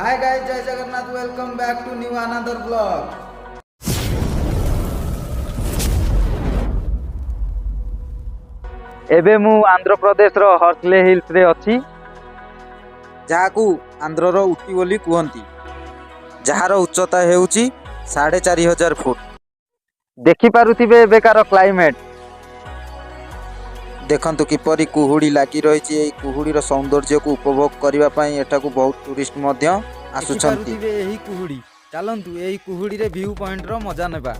हाय guys, जय Jagannath. Welcome back to new another blog. एबे मु आंध्र प्रदेश रो हर्सले हिल्स रे अछि, जहाकू आंध्रर उटी बोली कहती, जार उच्चता हेउची 4500 फुट। देखि पारुथिबे एबेकार क्लाइमेट। देखंतु किपरि कुहुड़ी लागी रही। एई कुहुड़ीर सौंदर्य को उपभोग करने पाई एठाकू बहुत टूरिस्ट मध्य आसुछंती। एही कुहुड़ी चलंतु एही कुहुड़ी रे व्यू पॉइंट रो मजा नेबा।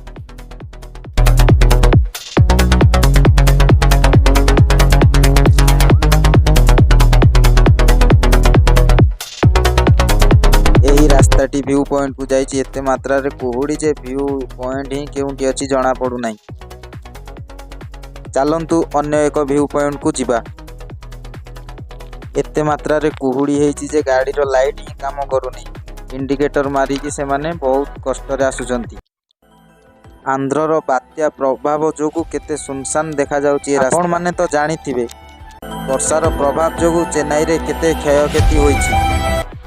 एही रास्ताटी व्यू पॉइंट को जाइछि। एते मात्रा रे कुहुड़ी जे व्यू पॉइंट ही केउंटी अछि जणा पडु नाही। चलंतु अन्य एक व्यू पॉइंट को जिबा। एते मात्रा रे कुहुड़ी हेछि जे गाड़ी रो लाइट ही काम करूनी। इंडिकेटर मारी कि से माने बहुत कष्ट रे आसुचंती। आंध्रर बात्या प्रभाव जोगु केते सुनसान देखा जाउछि। आपण माने तो जानि थिबे वर्षार प्रभाव जोगु चेन्नई रे केते क्षयक्षति होइछि।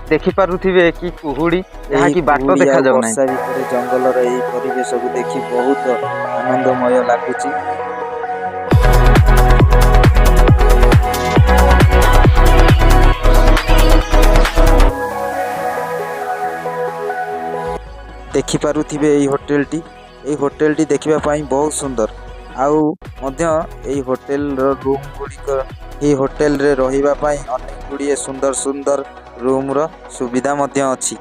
देखि पारुथिबे कि कुहुड़ी यहाँ की बाट देखा जाउ नाही। वर्षा भितर जंगल रे एही परिवेश को देखि बहुत आनंदमय लागुछि। देखि पारुथिबे एही होटेलटी देखिबा पाई बहुत सुंदर। आउ मध्य एही होटेल रो रूम गुड़िक एही होटेल रे रहिबा पाई अनेक गुड़िए सुंदर सुंदर रूम रो सुविधा मध्य अछि।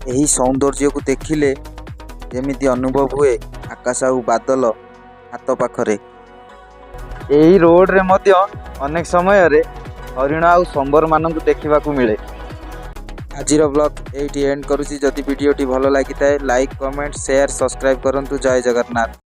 एही सौंदर्य को देखिले जेमिति अनुभव हुए आकाश आउ बादल हाथ पाखरे। एही रोड रे मध्य अनेक समय रे हरिण आउ संबर मानकु देखिबाकू मिले। आजिर ब्लॉग एटी एंड करूची। जदि वीडियोटी भल लगी लाइक कमेंट शेयर सब्सक्राइब करंतु। जय जगन्नाथ।